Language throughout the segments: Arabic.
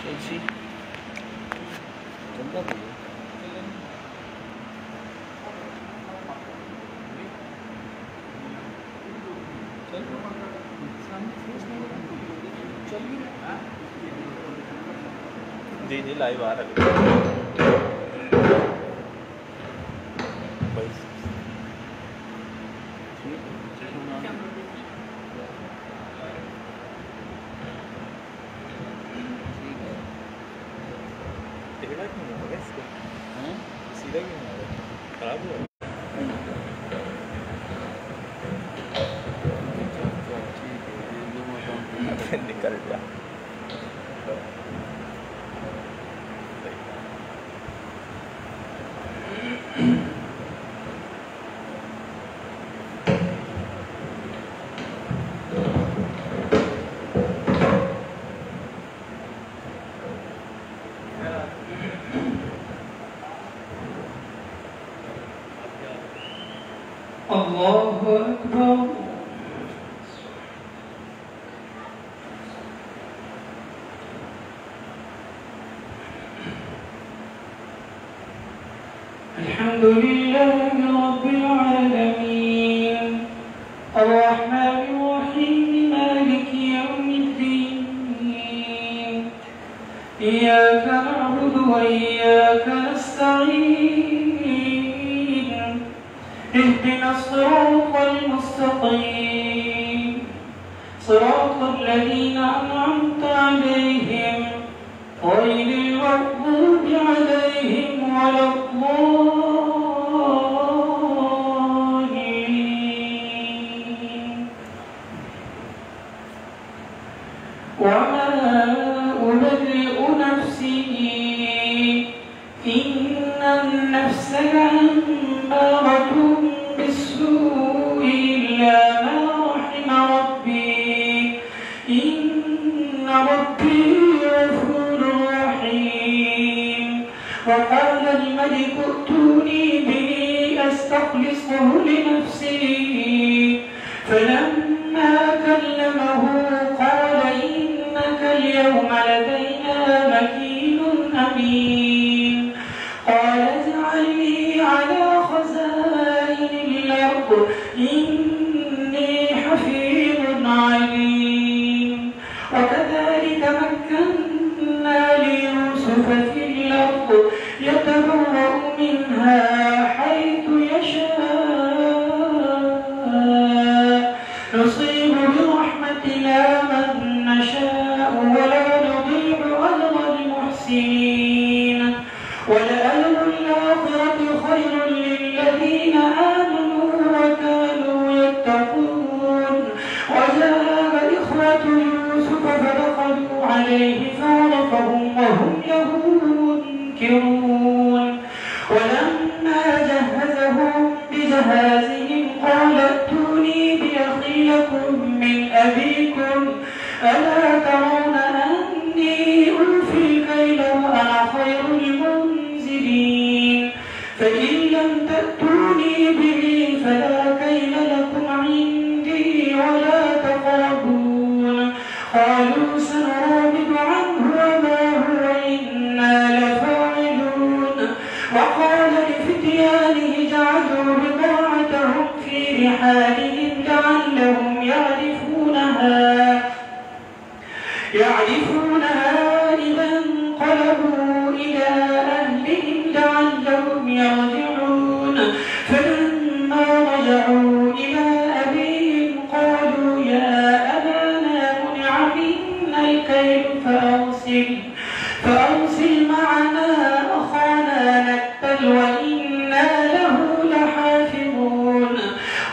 चल चलता तो जी जी लाइव आ रहा है टेढ़ा क्यों हो गया इसको? सीधा क्यों हो गया? खराब हुआ? निकल जा। अल्लाहु अकबर। अल्हम्दुलिल्लाहि रब्बिल आलमीन अर्रहमानिर रहीम मालिकि यौमिद्दीन इय्याका नअबुदु व इय्याका नस्तईन اهدنا الصراط المستقيم صراط الذين أنعمت عليهم غير المغضوب عليهم ولا الضالين وما أبرئ نفسي إن النفس لأمارة بالسوء إلا ما رحم ربي إن ربي غفور رحيم وقال الملك ائتوني به أستخلصه لنفسي فلما كلمه قال إنك اليوم لدينا مكين أمين قال اجعلني على خزائن الأرض إني حفيظ عليم وكذلك مكنا ليوسف في الأرض يتبوأ منها حيث يشاء نصيب برحمتنا من نشاء ولا نضيع أجر المحسنين ولأجر الآخرة خير للذين آمنوا وكانوا يتقون وجاء إخوة يوسف فدخلوا عليه فعرفهم وهم له منكرون ولما جهزهم بجهازهم قال ائتوني بأخ لكم من أبيكم ألا ترون أني أوفي الكيل وأنا خير المنزلين فإن لم تأتوني به فلا كيل لكم عندي ولا تقربون قالوا سنراود عنه وما هو إنا لفاعلون وقال لفتيانه جعلوا بضاعتهم في رحالهم لعلهم يعرفونها إذا انقلبوا إلى أهلهم لعلهم يرجعون فلما رجعوا إلى أبيهم قالوا يا أبانا منع منا الكيل فأرسل معنا أخانا نكتل وإنا له لحافظون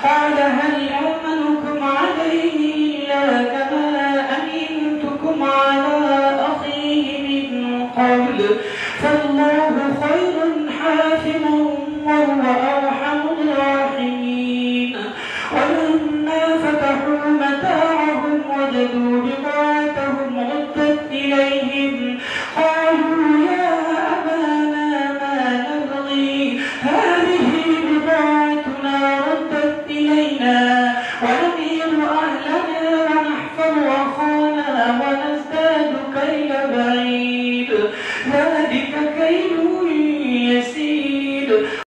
قال هل آمنكم عليه إلا كما أمنتكم على أخيه من قبل فالله خير حافظا وهو أرحم الراحمين ولما فتحوا متاعهم وجدوا بضاعتهم ردت إليهم قالوا يا أبانا ما نبغي هذه بضاعتنا ردت إلينا ونمير أهلنا ونحفظ أخانا ونزداد كيل بعيد ذلك كيد يسير